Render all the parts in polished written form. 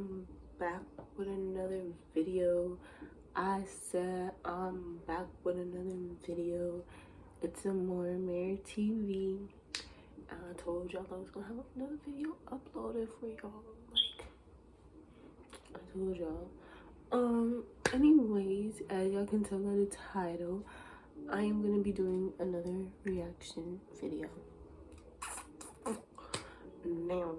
I'm back with another video. I said I'm back with another video. It's a More Mare TV. I told y'all I was gonna have another video uploaded for y'all. Like I told y'all. Anyways, as y'all can tell by the title, I am gonna be doing another reaction video. Now,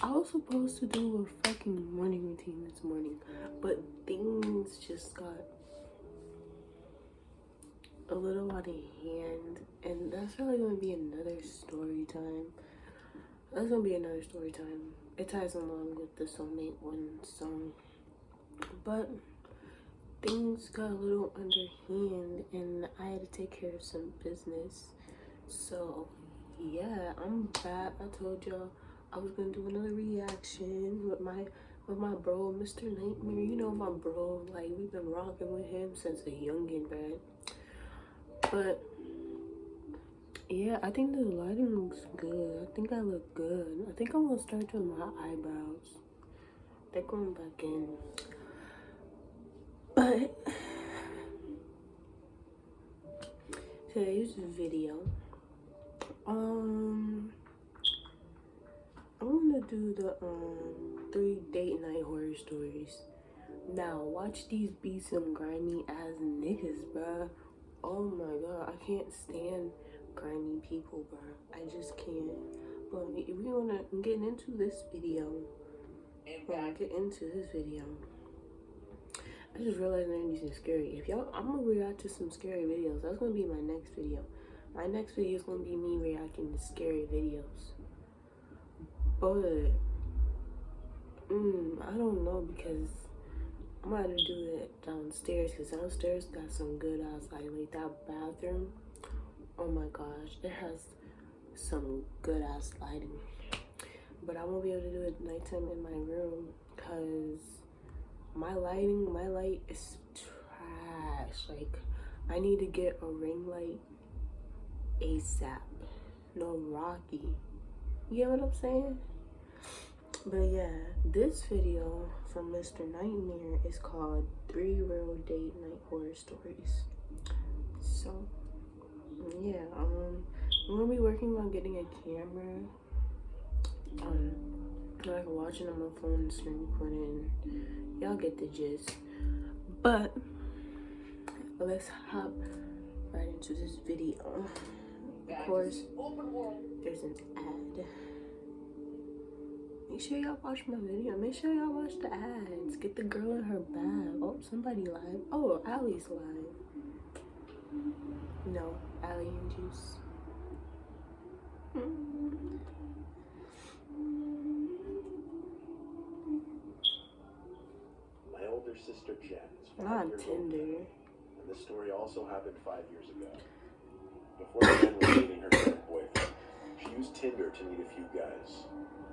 I was supposed to do a fucking morning routine this morning, but things just got a little out of hand, and that's probably gonna be another story time. That's gonna be another story time. It ties along with the Soulmate One song, but things got a little underhand, and I had to take care of some business. So yeah, I'm back. I told y'all I was gonna do another reaction with my bro, Mr. Nightmare. You know my bro, like we've been rocking with him since a youngin', man. But yeah, I think the lighting looks good. I think I look good. I think I'm gonna start doing my eyebrows. They're going back in. But today's video, I'm gonna do the 3 date night horror stories. Now watch these be some grimy ass niggas, bruh. Oh my god, I can't stand grimy people, bruh. I just can't. But if we wanna get into this video, I just realized I'm using scary. If y'all, I'm gonna react to some scary videos. That's gonna be my next video. My next video is gonna be me reacting to scary videos. But I don't know, because I'm gonna have to do it downstairs, because downstairs got some good ass lighting. Like that bathroom, oh my gosh, it has some good ass lighting. But I won't be able to do it nighttime in my room, because my light is trash. Like I need to get a ring light ASAP. No Rocky. You get what I'm saying? But yeah, this video from Mr. Nightmare is called 3 Real Date Night Horror Stories. So yeah, I'm gonna be working on getting a camera. Like watching on my phone, screen recording. Y'all get the gist. But let's hop right into this video. Of course, there's an ad. Make sure y'all watch my video. Make sure y'all watch the ads. Get the girl in her bag. Oh, somebody live. Oh, Allie's live. No, Allie and Juice. My older sister Jen is 5 Not years Tinder. old, and this story also happened 5 years ago. Before Jen was dating her current boyfriend, she used Tinder to meet a few guys.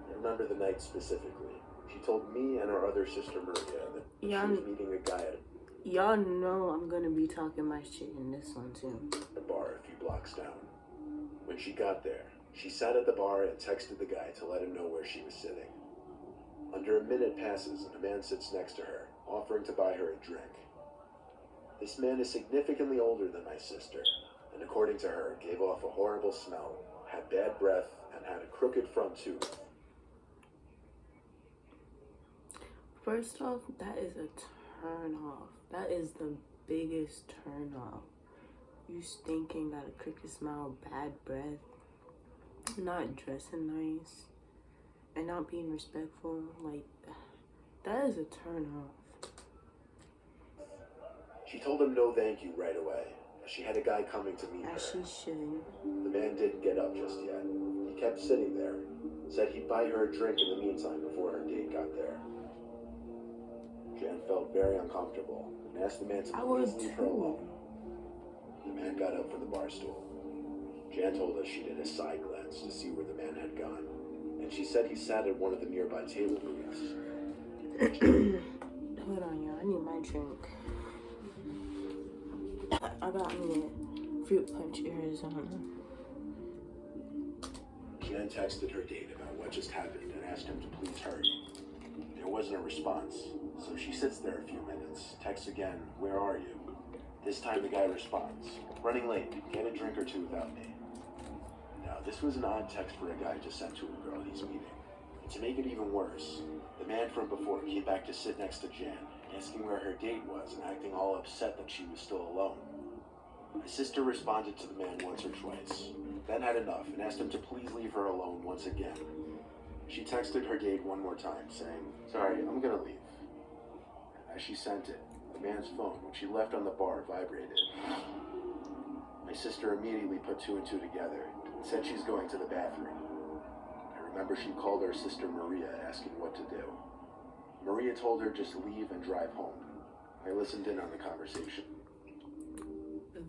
I remember the night specifically. She told me and our other sister Maria that she was meeting a guy at y'all know I'm gonna be talking my shit in this one too. A bar a few blocks down. When she got there, she sat at the bar and texted the guy to let him know where she was sitting. Under a minute passes and a man sits next to her, offering to buy her a drink. This man is significantly older than my sister, and according to her, gave off a horrible smell, had bad breath, and had a crooked front tooth. First off, that is a turn off. That is the biggest turn off. You stinking, got a crooked smell, bad breath, not dressing nice, and not being respectful. Like, that is a turn off. She told him no thank you right away. She had a guy coming to meet her. As she should. The man didn't get up just yet. He kept sitting there. Said he'd buy her a drink in the meantime before her date got there. Jan felt very uncomfortable and asked the man to please leave her alone. The man got up from the bar stool. Jan told us she did a side glance to see where the man had gone, and she said he sat at one of the nearby table booths. Hold on, y'all. I need my drink. I got me a Fruit Punch Arizona. Jan texted her date about what just happened and asked him to please hurry. There wasn't a response, so she sits there a few minutes, texts again, "Where are you?" This time the guy responds, "Running late, get a drink or two without me." Now, this was an odd text for a guy to send to a girl he's meeting. And to make it even worse, the man from before came back to sit next to Jan, asking where her date was and acting all upset that she was still alone. My sister responded to the man once or twice, then had enough and asked him to please leave her alone once again. She texted her date one more time, saying, "Sorry, I'm gonna leave." As she sent it, the man's phone, which she left on the bar, vibrated. My sister immediately put two and two together and said she's going to the bathroom. I remember she called her sister Maria asking what to do. Maria told her just leave and drive home. I listened in on the conversation.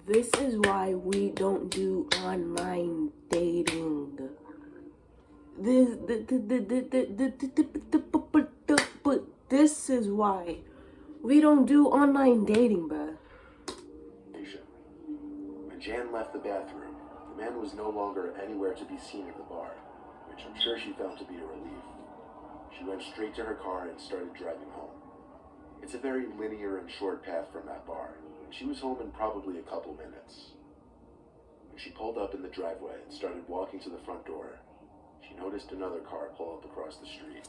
This is why we don't do online dating. This is why we don't do online dating, bruh. When Jan left the bathroom, the man was no longer anywhere to be seen at the bar, which I'm sure she found to be a relief. She went straight to her car and started driving home. It's a very linear and short path from that bar. She was home in probably a couple minutes. When she pulled up in the driveway and started walking to the front door, she noticed another car pull up across the street.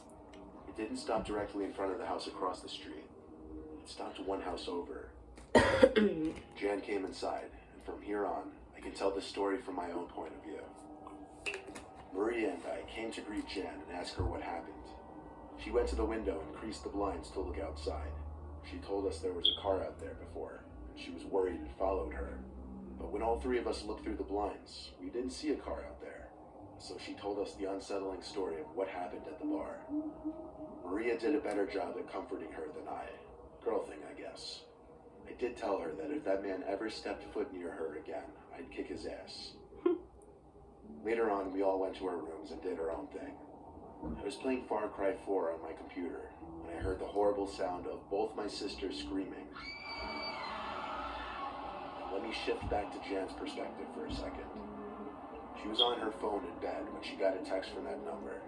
It didn't stop directly in front of the house across the street. It stopped one house over. Jan came inside, and from here on, I can tell the story from my own point of view. Maria and I came to greet Jan and ask her what happened. She went to the window and creased the blinds to look outside. She told us there was a car out there before. She was worried and followed her. But when all three of us looked through the blinds, we didn't see a car out there. So she told us the unsettling story of what happened at the bar. Maria did a better job at comforting her than I. Girl thing, I guess. I did tell her that if that man ever stepped foot near her again, I'd kick his ass. Later on, we all went to our rooms and did our own thing. I was playing Far Cry 4 on my computer when I heard the horrible sound of both my sisters screaming. Let me shift back to Jan's perspective for a second. She was on her phone in bed when she got a text from that number.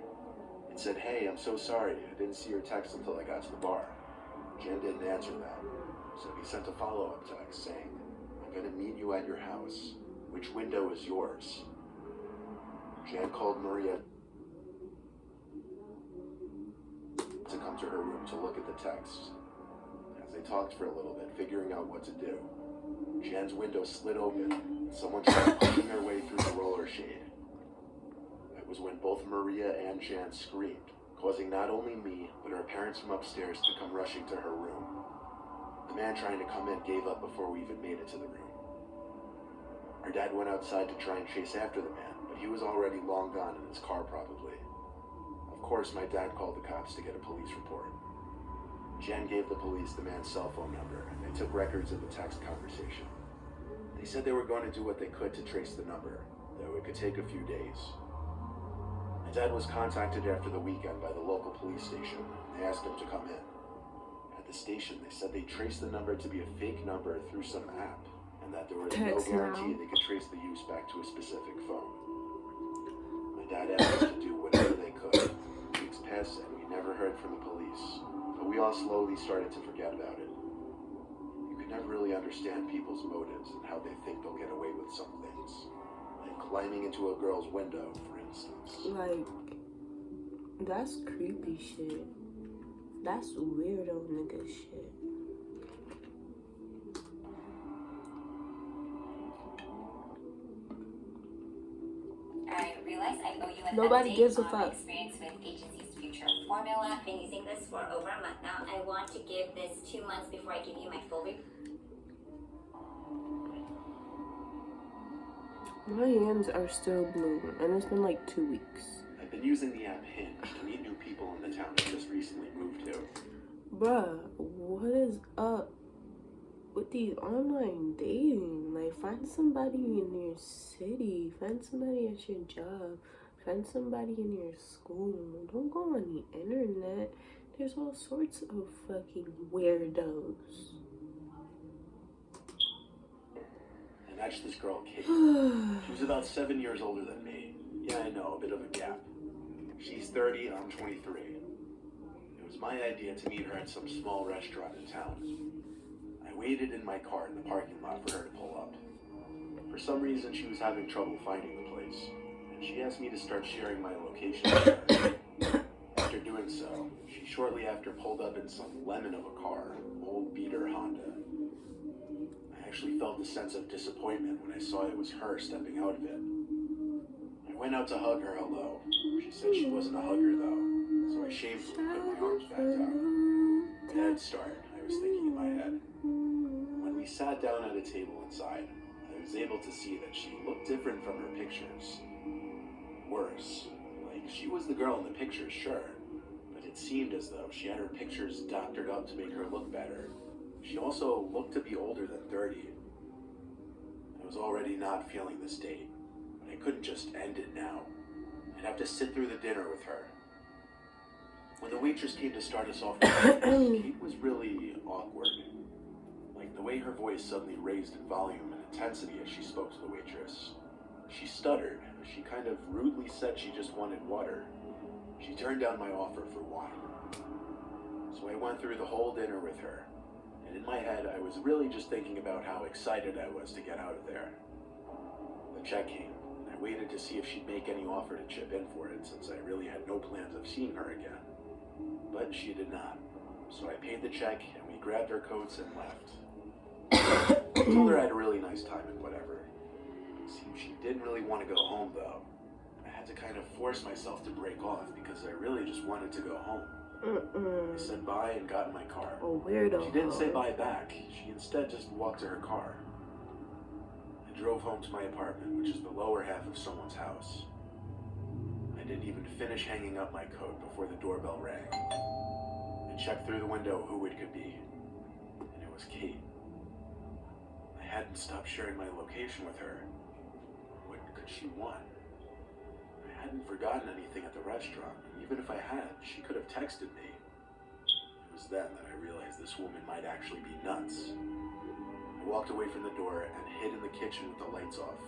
It said, "Hey, I'm so sorry. I didn't see your text until I got to the bar." Jan didn't answer that, so he sent a follow-up text saying, "I'm going to meet you at your house. Which window is yours?" Jan called Maria to come to her room to look at the text. As they talked for a little bit, figuring out what to do, Jan's window slid open, and someone tried pushing their way through the roller shade. It was when both Maria and Jan screamed, causing not only me, but her parents from upstairs to come rushing to her room. The man trying to come in gave up before we even made it to the room. Our dad went outside to try and chase after the man, but he was already long gone in his car probably. Of course, my dad called the cops to get a police report. Jan gave the police the man's cell phone number, and they took records of the text conversation. They said they were going to do what they could to trace the number, though it could take a few days. My dad was contacted after the weekend by the local police station. They asked him to come in. At the station, they said they traced the number to be a fake number through some app, and that there was no guarantee they could trace the use back to a specific phone. My dad asked us to do whatever they could. Weeks passed and we never heard from the police, but we all slowly started to forget about it. You can never really understand people's motives and how they think they'll get away with some things. Like climbing into a girl's window, for instance. Like, that's creepy shit. That's weirdo nigga shit. I realize I owe you an Nobody update gives a on fuck. my experience with Agency's Future Formula. I've been using this for over a month now. I want to give this 2 months before I give you my full review. My hands are still blue, and it's been like 2 weeks. I've been using the app Hinge to meet new people in the town I just recently moved to. Bruh, what is up with these online dating? Like, find somebody in your city, find somebody at your job, find somebody in your school. Don't go on the internet. There's all sorts of fucking weirdos. I matched this girl, Kate. She was about 7 years older than me. Yeah, I know, a bit of a gap. She's 30, I'm 23. It was was my idea to meet her at some small restaurant in town. I waited in my car in the parking lot for her to pull up. For some reason, she was having trouble finding the place, and she asked me to start sharing my location with her. After doing so, she shortly after pulled up in some lemon of a car, old beater Honda. I actually felt a sense of disappointment when I saw it was her stepping out of it. I went out to hug her hello. She said she wasn't a hugger though, so I shamefully put my arms back down. Bad start, I was thinking in my head. When we sat down at a table inside, I was able to see that she looked different from her pictures. Worse. Like, she was the girl in the pictures, sure, but it seemed as though she had her pictures doctored up to make her look better. She also looked to be older than 30. I was already not feeling this date, but I couldn't just end it now. I'd have to sit through the dinner with her. When the waitress came to start us off, Kate was really awkward. Like, the way her voice suddenly raised in volume and intensity as she spoke to the waitress. She stuttered. She kind of rudely said she just wanted water. She turned down my offer for wine. So I went through the whole dinner with her, and in my head I was really just thinking about how excited I was to get out of there. The check came, and I waited to see if she'd make any offer to chip in for it, since I really had no plans of seeing her again. But she did not. So I paid the check, and we grabbed our coats and left. I told her I had a really nice time and whatever. She didn't really want to go home though. I had to kind of force myself to break off because I really just wanted to go home. I said bye and got in my car. Oh, weirdo. She didn't say bye back. She instead just walked to her car. I drove home to my apartment, which is the lower half of someone's house. I didn't even finish hanging up my coat before the doorbell rang. I checked through the window who it could be, and it was Kate. I hadn't stopped sharing my location with her. What could she want? I hadn't forgotten anything at the restaurant, and even if I had, she could have texted me. It was then that I realized this woman might actually be nuts. I walked away from the door and hid in the kitchen with the lights off.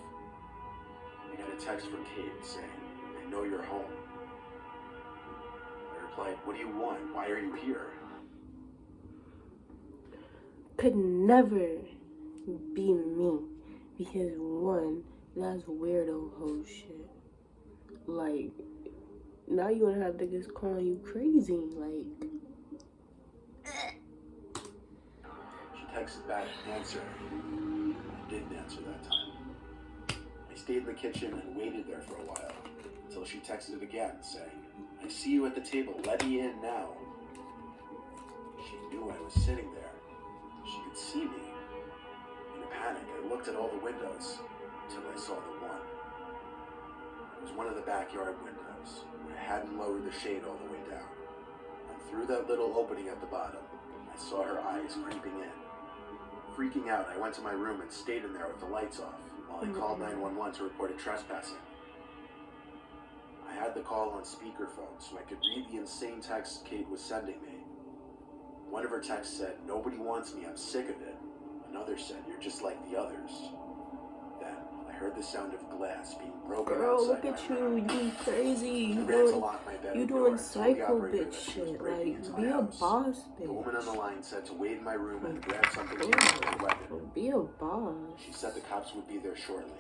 I got a text from Kate saying, "I know you're home." I replied, "What do you want? Why are you here?" Could never be me, because one, that's weirdo hoe shit. Like, now you wanna have niggas calling you crazy, like. She texted back, "Answer." I didn't answer that time. I stayed in the kitchen and waited there for a while, until she texted again, saying, "I see you at the table, let me in now." She knew I was sitting there. She could see me. In a panic, I looked at all the windows, until I saw the one. It was one of the backyard windows, where I hadn't lowered the shade all the way down. And through that little opening at the bottom, I saw her eyes creeping in. Freaking out, I went to my room and stayed in there with the lights off, while I called 911 to report a trespassing. I had the call on speakerphone so I could read the insane text Kate was sending me. One of her texts said, "Nobody wants me, I'm sick of it." Another said, "You're just like the others." Then I heard the sound of glass being broken Girl, outside look my at you, room. you crazy. I You ran to doing, lock my bedroom you door doing and told the psycho operator bitch that she was shit. breaking Like, into be my a house. boss The woman on bitch. the line said to wait in my room and grab something to Ooh. a weapon. Be a boss. She said the cops would be there shortly.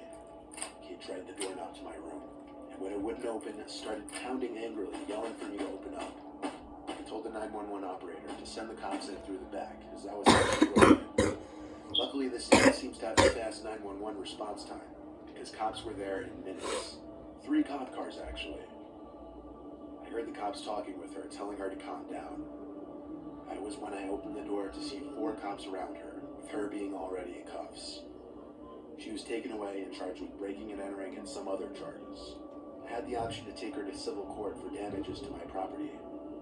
Kate tried the doorknob to my room, and when it wouldn't open, started pounding angrily, yelling for me to open up. I told the 911 operator to send the cops in through the back, as that was how she wrote it. Luckily, this city seems to have a fast 911 response time, because cops were there in minutes. 3 cop cars, actually. I heard the cops talking with her, telling her to calm down. That was when I opened the door to see 4 cops around her, with her being already in cuffs. She was taken away and charged with breaking and entering and some other charges. I had the option to take her to civil court for damages to my property,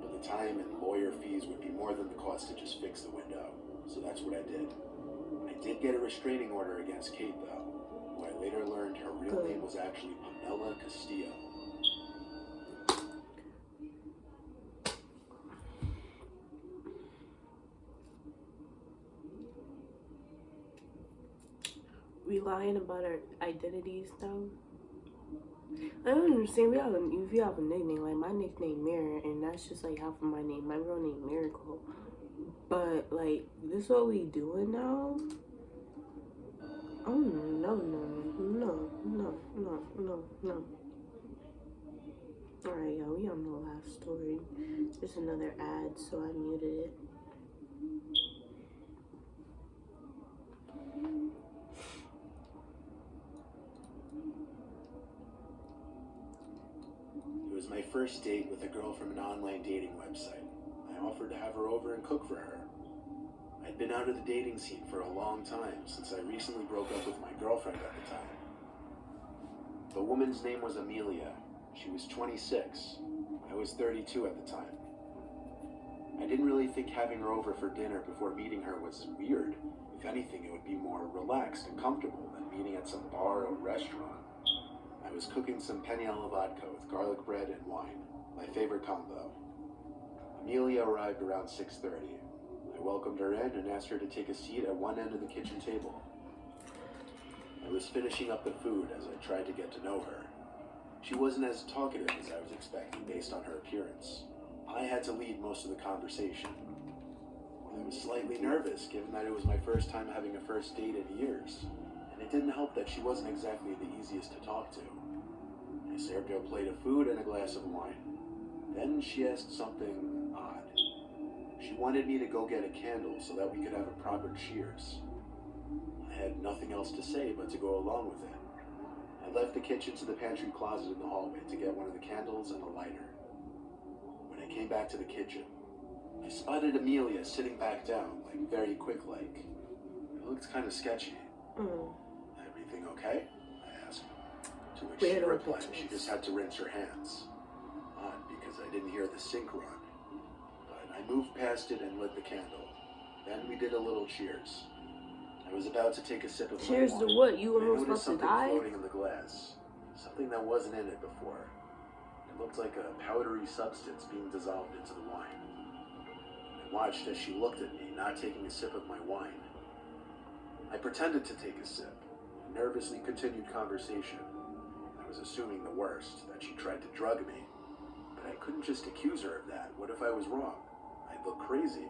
but the time and lawyer fees would be more than the cost to just fix the window, so that's what I did. I did get a restraining order against Kate, though, who I later learned her real name was actually Pamela Castillo. We lying about our identities though. I don't understand. If you have a nickname, like my nickname Mirror, and that's just like half of my name. My real name Miracle. But like, this is what we doing now? Oh no. Alright, y'all, we on the last story. There's another ad, so I muted it. It was my first date with a girl from an online dating website. I offered to have her over and cook for her. I'd been out of the dating scene for a long time, since I recently broke up with my girlfriend at the time. The woman's name was Amelia. She was 26. I was 32 at the time. I didn't really think having her over for dinner before meeting her was weird. If anything, it would be more relaxed and comfortable than meeting at some bar or restaurant. I was cooking some penne alla vodka with garlic bread and wine, my favorite combo. Amelia arrived around 6:30. I welcomed her in and asked her to take a seat at one end of the kitchen table. I was finishing up the food as I tried to get to know her. She wasn't as talkative as I was expecting based on her appearance. I had to lead most of the conversation. I was slightly nervous, given that it was my first time having a first date in years, and it didn't help that she wasn't exactly the easiest to talk to. I served her a plate of food and a glass of wine. Then she asked something odd. She wanted me to go get a candle so that we could have a proper cheers. I had nothing else to say but to go along with it. I left the kitchen to the pantry closet in the hallway to get one of the candles and a lighter. When I came back to the kitchen, I spotted Amelia sitting back down, like very quick-like. It looked kind of sketchy. Everything okay? I asked. To which she replied she just had to rinse her hands. Odd, because I didn't hear the sink run. But I moved past it and lit the candle. Then we did a little cheers. I was about to take a sip of my Cheers wine. to what? You I were noticed supposed to something die? floating in the glass. Something that wasn't in it before. It looked like a powdery substance being dissolved into the wine. I watched as she looked at me, not taking a sip of my wine. I pretended to take a sip, and nervously continued conversation. I was assuming the worst, that she tried to drug me. But I couldn't just accuse her of that. What if I was wrong? I'd look crazy.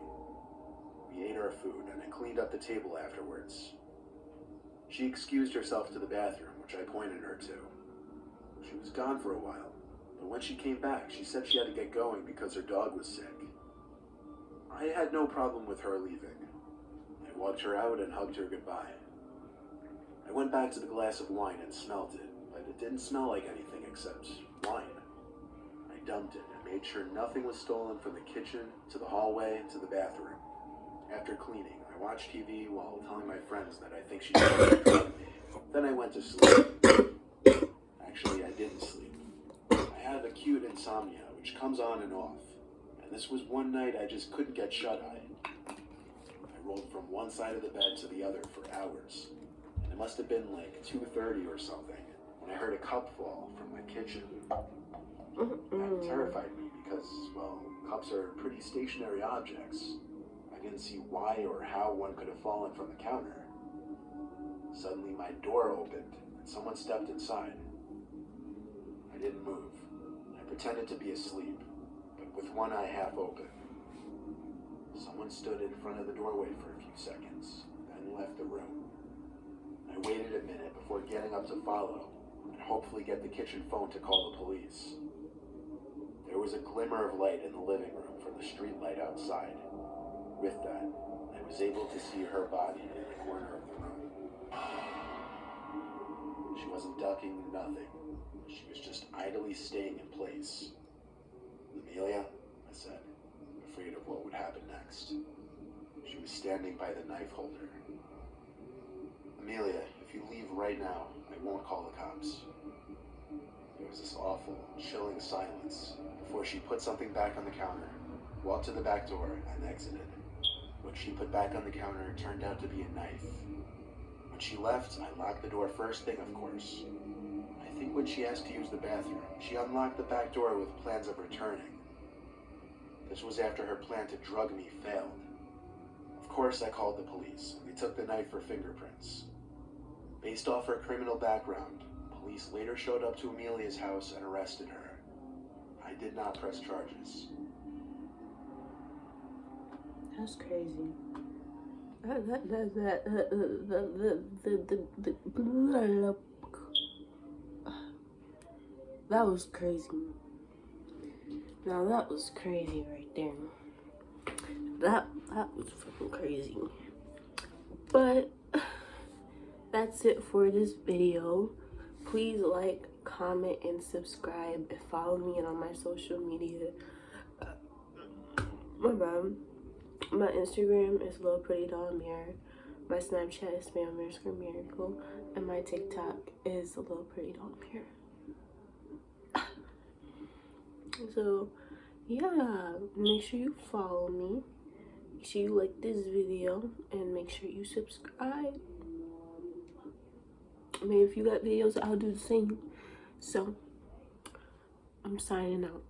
We ate our food, and I cleaned up the table afterwards. She excused herself to the bathroom, which I pointed her to. She was gone for a while, but when she came back, she said she had to get going because her dog was sick. I had no problem with her leaving. I walked her out and hugged her goodbye. I went back to the glass of wine and smelled it, but it didn't smell like anything except wine. I dumped it and made sure nothing was stolen from the kitchen to the hallway to the bathroom. After cleaning, I watched TV while telling my friends that I think she tried to drug me. Then I went to sleep. Actually, I didn't sleep. I have acute insomnia, which comes on and off. And this was one night I just couldn't get shut-eye. I rolled from one side of the bed to the other for hours. And it must have been like 2:30 or something when I heard a cup fall from my kitchen. That terrified me because, well, cups are pretty stationary objects. I didn't see why or how one could have fallen from the counter. Suddenly my door opened and someone stepped inside. I didn't move. I pretended to be asleep, but with one eye half open. Someone stood in front of the doorway for a few seconds, then left the room. I waited a minute before getting up to follow, and hopefully get the kitchen phone to call the police. There was a glimmer of light in the living room from the street light outside. With that, I was able to see her body in the corner of the room. She wasn't ducking, nothing. She was just idly staying in place. Amelia, I said, afraid of what would happen next. She was standing by the knife holder. Amelia, if you leave right now, I won't call the cops. There was this awful, chilling silence before she put something back on the counter, walked to the back door, and exited. What she put back on the counter turned out to be a knife. When she left, I locked the door first thing, of course. I think when she asked to use the bathroom, she unlocked the back door with plans of returning. This was after her plan to drug me failed. Of course, I called the police, and they took the knife for fingerprints. Based off her criminal background, Police later showed up to Amelia's house and arrested her. I did not press charges. That's crazy. That was crazy. Now that was crazy right there. That was fucking crazy. But that's it for this video. Please like, comment, and subscribe, and follow me on my social media. My bad. My Instagram is Little Pretty Doll Mirror. My Snapchat is Miracle, and my TikTok is Little Pretty Doll Mirror. So yeah, make sure you follow me. Make sure you like this video, and make sure you subscribe. I mean, if you got videos, I'll do the same. So I'm signing out.